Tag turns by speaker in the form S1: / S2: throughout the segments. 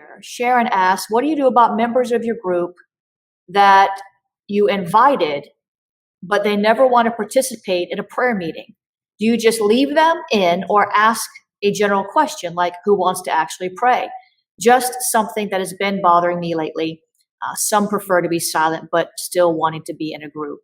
S1: here. Sharon asks, what do you do about members of your group that you invited, but they never want to participate in a prayer meeting? Do you just leave them in or ask a general question like, who wants to actually pray? Just something that has been bothering me lately. Some prefer to be silent, but still wanting to be in a group.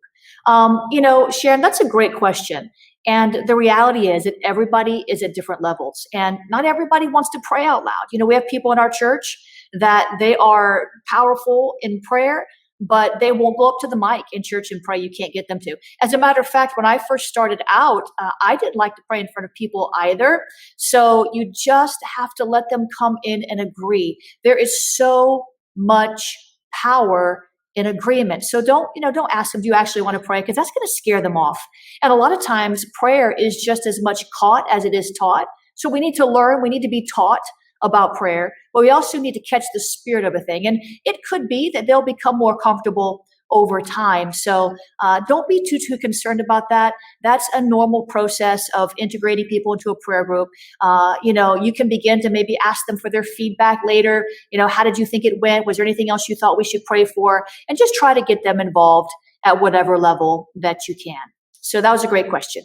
S1: Sharon, that's a great question. And the reality is that everybody is at different levels, and not everybody wants to pray out loud. We have people in our church that they are powerful in prayer, but they won't go up to the mic in church and pray. You can't get them to. As a matter of fact, when I first started out, I didn't like to pray in front of people either. So you just have to let them come in and agree. There is so much power in agreement. So don't ask them, do you actually want to pray? Because that's going to scare them off. And a lot of times prayer is just as much caught as it is taught. So we need to learn, we need to be taught about prayer, but we also need to catch the spirit of a thing. And it could be that they'll become more comfortable over time. So don't be too concerned about that. That's a normal process of integrating people into a prayer group. You can begin to maybe ask them for their feedback later. How did you think it went? Was there anything else you thought we should pray for? And just try to get them involved at whatever level that you can. So that was a great question.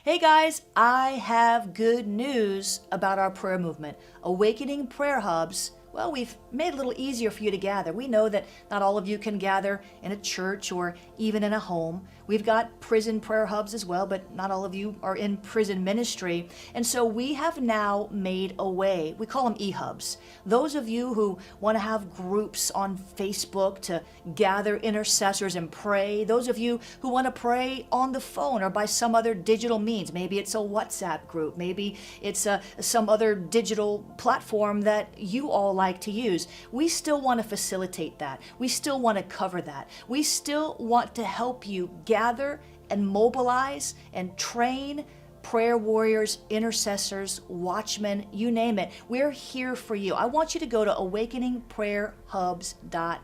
S2: Hey guys, I have good news about our prayer movement. Awakening Prayer Hubs. Well, we've made it a little easier for you to gather. We know that not all of you can gather in a church or even in a home. We've got prison prayer hubs as well, but not all of you are in prison ministry. And so we have now made a way. We call them e-hubs. Those of you who want to have groups on Facebook to gather intercessors and pray, those of you who want to pray on the phone or by some other digital means, maybe it's a WhatsApp group, maybe it's some other digital platform that you all like to use. We still want to facilitate that. We still want to cover that. We still want to help you gather and mobilize and train prayer warriors, intercessors, watchmen, you name it. We're here for you. I want you to go to awakeningprayerhubs.com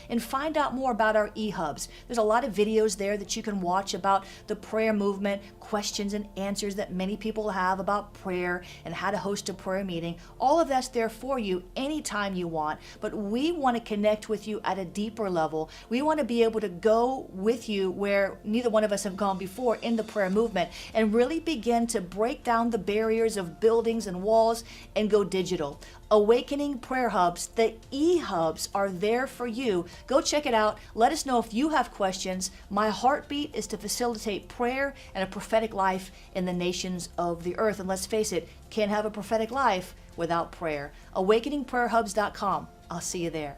S2: and find out more about our e-hubs. There's a lot of videos there that you can watch about the prayer movement, questions and answers that many people have about prayer and how to host a prayer meeting. All of that's there for you anytime you want, but we want to connect with you at a deeper level. We want to be able to go with you where neither one of us have gone before in the prayer movement and really begin to break down the barriers of buildings and walls and go digital. Awakening Prayer Hubs, the e-hubs are there for you. Go check it out. Let us know if you have questions. My heartbeat is to facilitate prayer and a prophetic life in the nations of the earth. And let's face it, can't have a prophetic life without prayer. Awakeningprayerhubs.com. I'll see you there.